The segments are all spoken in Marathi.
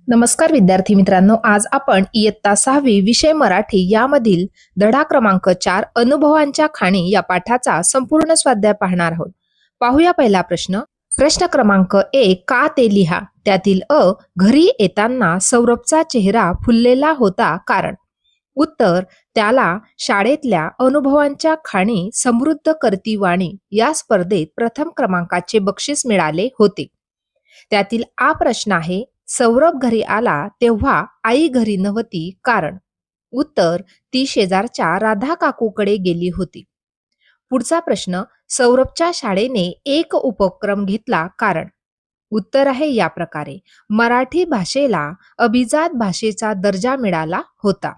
नमस्कार विद्यार्थी मित्रांनो, आज आपण इयत्ता 6वी विषय मराठी यामधील धडा क्रमांक 4 अनुभवांच्या खाणी या पाठाचा संपूर्ण स्वाध्याय पाहणार आहोत. पाहूया पहिला प्रश्न. प्रश्न क्रमांक 1, का ते लिहा. त्यातील अ, घरी येताना सौरभचा चेहरा फुललेला होता कारण. उत्तर, त्याला शाळेतल्या अनुभवांच्या खाणी समृद्ध करती वाणी या स्पर्धेत प्रथम क्रमांकाचे बक्षीस मिळाले होते. त्यातील आ प्रश्न आहे, सौरभ घरी आला तेव्हा आई घरी नव्हती कारण. उत्तर, ती शेजारच्या राधा काकूकडे गेली होती. पुढचा प्रश्न, सौरभच्या शाळेने एक उपक्रम घेतला कारण. उत्तर आहे या प्रकारे, मराठी भाषेला अभिजात भाषेचा दर्जा मिळाला होता.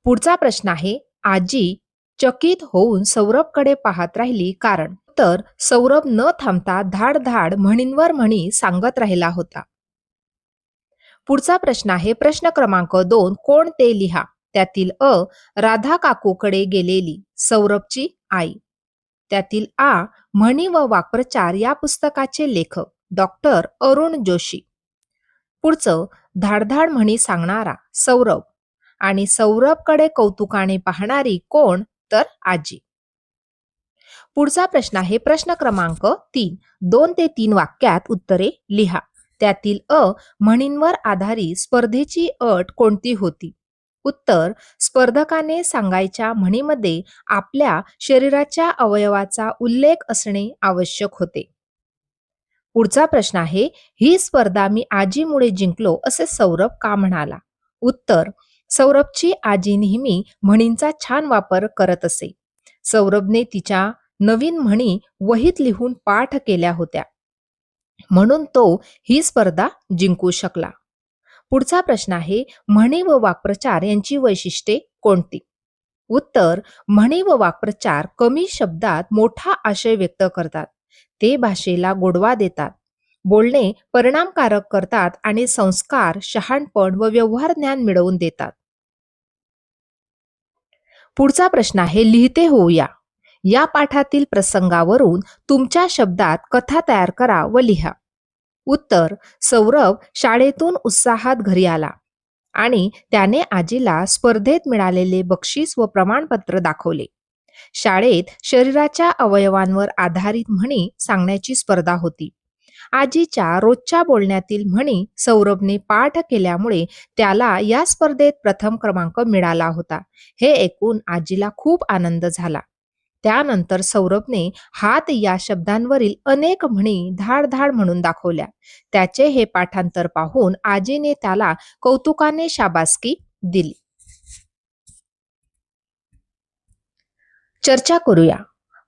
पुढचा प्रश्न आहे, आजी चकित होऊन सौरभकडे पाहत राहिली कारण. उत्तर, सौरभ न थांबता धाड धाड म्हणींवर म्हणी सांगत राहिला होता. पुढचा प्रश्न आहे, प्रश्न क्रमांक 2, कोण ते लिहा. त्यातील अ, राधा काकूकडे गेलेली सौरभची आई. त्यातील आ, म्हणी व वाक्प्रचार या पुस्तकाचे लेखक डॉक्टर अरुण जोशी. पुढचं, धाडधाड म्हणी सांगणारा सौरभ आणि सौरभकडे कौतुकाने पाहणारी कोण, तर आजी. पुढचा प्रश्न आहे, प्रश्न क्रमांक 3, 2 ते 3 वाक्यात उत्तरे लिहा. त्यातील अ, म्हणींवर आधारित स्पर्धेची अट कोणती होती. उत्तर, स्पर्धकाने सांगायच्या म्हणीमध्ये आपल्या शरीराच्या अवयवाचा उल्लेख असणे आवश्यक होते. पुढचा प्रश्न आहे, ही स्पर्धा मी आजीमुळे जिंकलो असे सौरभ का म्हणाला. उत्तर, सौरभची आजी नेहमी म्हणींचा छान वापर करत असे. सौरभने तिच्या नवीन म्हणी वहीत लिहून पाठ केल्या होत्या, म्हणून तो ही स्पर्धा जिंकू शकला. पुढचा प्रश्न आहे, म्हणी व वाक्प्रचार यांची वैशिष्ट्ये कोणती. उत्तर, म्हणी व वाक्प्रचार कमी शब्दात मोठा आशय व्यक्त करतात. ते भाषेला गोडवा देतात, बोलणे परिणामकारक करतात आणि संस्कार, शहाणपण व व्यवहार ज्ञान मिळवून देतात. पुढचा प्रश्न आहे, लिहिते होऊया. या पाठातील प्रसंगावरून तुमच्या शब्दात कथा तयार करा व लिहा. उत्तर, सौरभ शाळेतून उत्साहात घरी आला आणि त्याने आजीला स्पर्धेत मिळालेले बक्षीस व प्रमाणपत्र दाखवले. शाळेत शरीराच्या अवयवांवर आधारित म्हणी सांगण्याची स्पर्धा होती. आजीच्या रोजच्या बोलण्यातील म्हणी सौरभने पाठ केल्यामुळे त्याला या स्पर्धेत प्रथम क्रमांक मिळाला होता. हे ऐकून आजीला खूप आनंद झाला. त्यानंतर सौरभने हात या शब्दांवरील अनेक म्हणी धाड धाड म्हणून दाखवल्या. त्याचे हे पाठांतर पाहून आजीने त्याला कौतुकाने शाबासकी दिली. चर्चा करूया.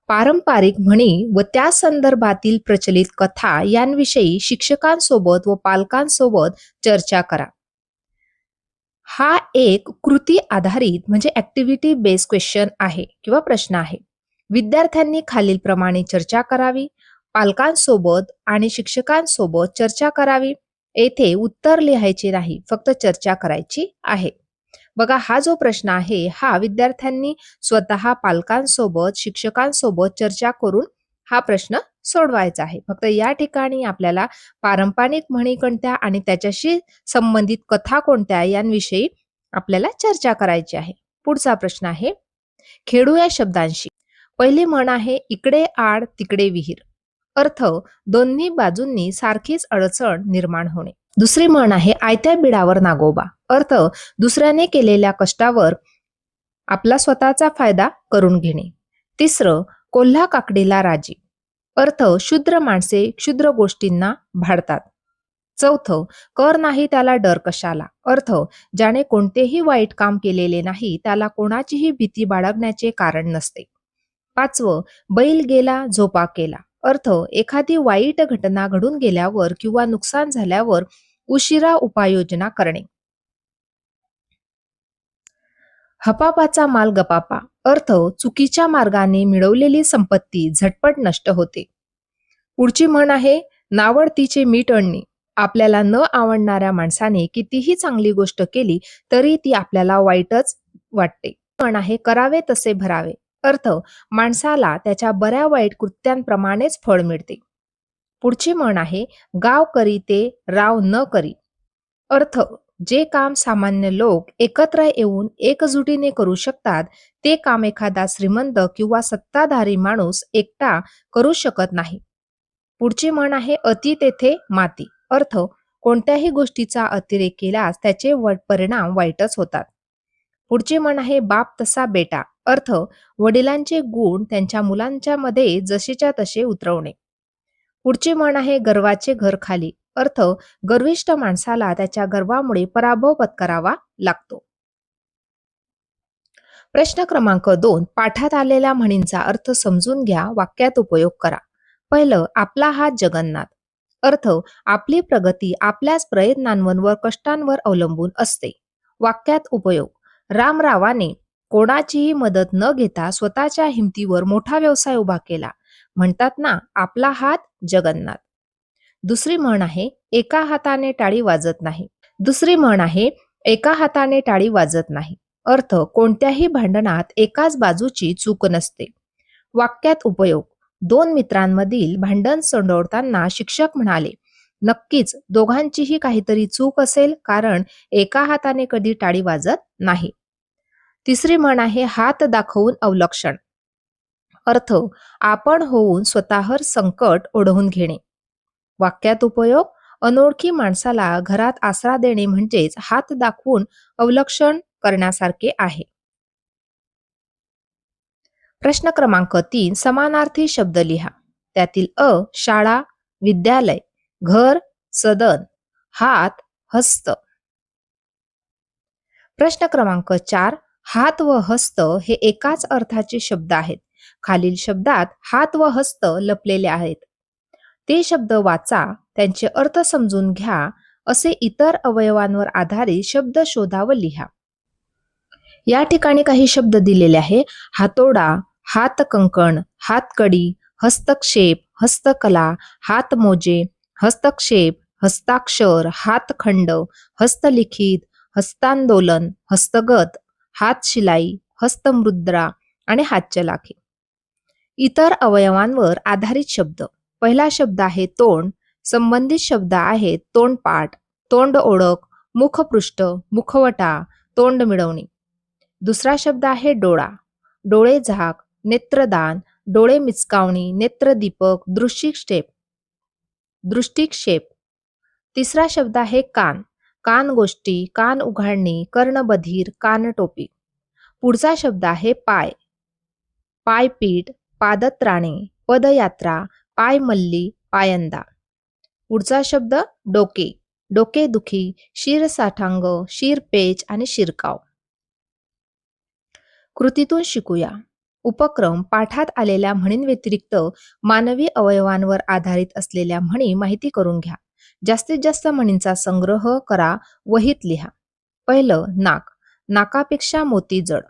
पारंपरिक म्हणी व त्या संदर्भातील प्रचलित कथा यांविषयी शिक्षकांसोबत व पालकांसोबत चर्चा करा. हा एक कृती आधारित म्हणजे ऍक्टिव्हिटी बेस्ड क्वेश्चन आहे किंवा प्रश्न आहे. विद्यार्थ्यांनी खालीलप्रमाणे चर्चा करावी. पालकांसोबत आणि शिक्षकांसोबत चर्चा करावी. येथे उत्तर लिहायचे नाही, फक्त चर्चा करायची आहे. बघा, हा जो प्रश्न आहे हा विद्यार्थ्यांनी स्वतः पालकांसोबत शिक्षकांसोबत चर्चा करून हा प्रश्न सोडवायचा आहे. फक्त या ठिकाणी आपल्याला पारंपरिक म्हणी कोणत्या आणि त्याच्याशी संबंधित कथा कोणत्या यांविषयी आपल्याला चर्चा करायची आहे. पुढचा प्रश्न आहे, खेळू या शब्दांशी. पहिली म्हण आहे, इकडे आड तिकडे विहीर. अर्थ, दोन्ही बाजूंनी सारखीच अडचण निर्माण होणे. दुसरी म्हण आहे, आयत्या बिडावर नागोबा. अर्थ, दुसऱ्याने केलेल्या कष्टावर आपला स्वतःचा फायदा करून घेणे. तिसरं, कोल्हा काकडीला राजी. अर्थ, क्षुद्र माणसे क्षुद्र गोष्टींना भाडतात. चौथं, कर नाही त्याला डर कशाला. अर्थ, ज्याने कोणतेही वाईट काम केलेले नाही त्याला कोणाचीही भीती बाळगण्याचे कारण नसते. पाचवं, बैल गेला झोपा केला. अर्थ, एखादी वाईट घटना घडून गेल्यावर किंवा नुकसान झाल्यावर उशिरा उपाययोजना करणे. हपापाचा माल गपापा. अर्थ, चुकीच्या मार्गाने मिळवलेली संपत्ती झटपट नष्ट होते. पुढची म्हण आहे, नावडतीचे मीठ आणणे. आपल्याला न आवडणाऱ्या माणसाने कितीही चांगली गोष्ट केली तरी ती आपल्याला वाईटच वाटते. म्हण आहे, करावे तसे भरावे. अर्थ, माणसाला त्याच्या बऱ्या वाईट कृत्यांप्रमाणेच फळ मिळते. पुढची म्हण आहे, गाव करी ते राव न करी. अर्थ, जे काम सामान्य लोक एकत्र येऊन एकजुटीने करू शकतात, ते काम एखादा श्रीमंत किंवा सत्ताधारी माणूस एकटा करू शकत नाही. पुढची म्हण आहे अति तेथे माती. अर्थ, कोणत्याही गोष्टीचा अतिरेक केल्यास त्याचे परिणाम वाईटच होतात. पुढची म्हण आहे बाप तसा बेटा. अर्थ, वडिलांचे गुण त्यांच्या मुलांच्या मध्ये जसेच्या तसे उतरवणे. पुढची म्हण आहे गर्वाचे घर खाली. अर्थ, गर्विष्ठ माणसाला त्याच्या गर्वामुळे पराभव पत्करावा लागतो. प्रश्न क्रमांक 2, पाठात आलेल्या म्हणींचा अर्थ समजून घ्या, वाक्यात उपयोग करा. पहिलं, आपला हात जगन्नाथ. अर्थ, आपली प्रगती आपल्याच प्रयत्नांवर व कष्टांवर अवलंबून असते. वाक्यात उपयोग, रामरावाने कोणाचीही मदत न घेता स्वतःच्या हिमतीवर मोठा व्यवसाय उभा केला. म्हणतात ना, आपला हात जगन्नाथ. दुसरी म्हण आहे एका हाताने टाळी वाजत नाही. दुसरी म्हण आहे एका हाताने टाळी वाजत नाही. अर्थ, कोणत्याही भांडणात एकाच बाजूची चूक नसते. वाक्यात उपयोग, दोन मित्रांमधील भांडण सोडवताना शिक्षक म्हणाले, नक्कीच दोघांचीही काहीतरी चूक असेल, कारण एका हाताने कधी टाळी वाजत नाही. तिसरी म्हण आहे हात दाखवून अवलक्षण. अर्थ, आपण होऊन स्वतःवर संकट ओढवून घेणे. वाक्यात उपयोग, अनोळखी माणसाला घरात आसरा देणे म्हणजेच हात दाखवून अवलक्षण करण्यासारखे आहे. प्रश्न क्रमांक 3, समानार्थी शब्द लिहा. त्यातील अ, शाळा, विद्यालय, घर, सदन, हात, हस्त. प्रश्न क्रमांक 4, हात व हस्त हे एकाच अर्थाचे शब्द आहेत. खालील शब्दात हात व हस्त लपलेले आहेत. ते शब्द वाचा, त्यांचे अर्थ समजून घ्या. असे इतर अवयवांवर आधारित शब्द शोधा व लिहा. या ठिकाणी काही शब्द दिलेले आहे. हातोडा, हातकंकण, हातकडी, हस्तक्षेप, हस्तकला, हातमोजे, हस्तक्षेप, हस्ताक्षर, हातखंड, हस्तलिखित, हस्तांदोलन, हस्तगत, हातशिलाई, हस्तमुद्रा आणि हातचलाखी. इतर अवयवांवर आधारित शब्द. पहिला शब्द आहे तोंड. संबंधित शब्द आहेत तोंडपाठ, तोंड ओळख, मुखपृष्ठ, मुखवटा, तोंड मिळवणी. दुसरा शब्द आहे डोळा. डोळे झाक, नेत्रदान, डोळे मिचकावणी, नेत्रदीपक, दृष्टिक्षेप. तिसरा शब्द आहे कान. कानगोष्टी, कान उघाडणी, कर्णबधीर, कानटोपी. पुढचा शब्द आहे पाय. पायपीठ, पादत्राणे, पदयात्रा, पायमल्ली, पायंदा. पुढचा शब्द डोके. डोकेदुखी, शिरसाठांग, शिरपेच आणि शिरकाव. कृतीतून शिकूया. उपक्रम, पाठात आलेल्या म्हणींव्यतिरिक्त मानवी अवयवांवर आधारित असलेल्या म्हणी माहिती करून घ्या. जास्तीत जास्त म्हणींचा संग्रह करा, वहीत लिहा. पहिलं, नाक. नाकापेक्षा मोती जड.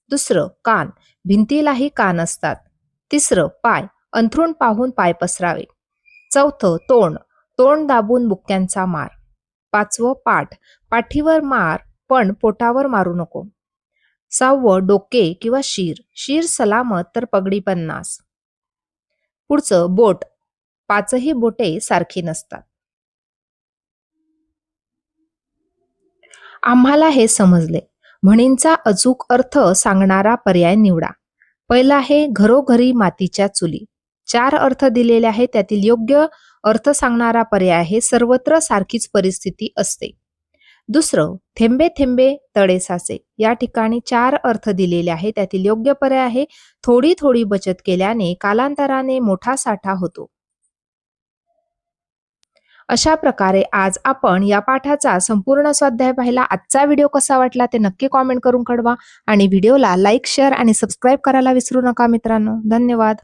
दुसरं, कान. भिंतीलाही कान असतात. तिसरं, पाय. अंथरूण पाहून पाय पसरावे. चौथं, तोंड. तोंड दाबून बुक्क्यांचा मार. पाचवं, पाठ. पाठीवर मार, पण पोटावर मारू नको. सहावं, डोके किंवा शिर. शिर सलामत तर पगडी 50. पुढचं, बोट. पाचही बोटे सारखी नसतात. आम्हाला हे समजले. म्हणींचा अचूक अर्थ सांगणारा पर्याय निवडा. पहिला आहे घरोघरी मातीच्या चुली. 4 अर्थ दिलेले आहेत. त्यातील योग्य अर्थ सांगणारा पर्याय आहे सर्वत्र सारखीच परिस्थिती असते. दुसरं, थेंबे थेंबे तळे साचे. या ठिकाणी 4 अर्थ दिलेले आहेत. त्यातील योग्य पर्याय आहे थोडी थोडी बचत केल्याने कालांतराने मोठा साठा होतो. अशा प्रकारे आज आपण या पाठाचा संपूर्ण स्वाध्याय पाहिला. आजचा व्हिडिओ कसा वाटला ते नक्की कॉमेंट करून कळवा आणि व्हिडिओला लाईक, शेअर आणि सबस्क्राईब करायला विसरू नका मित्रांनो. धन्यवाद.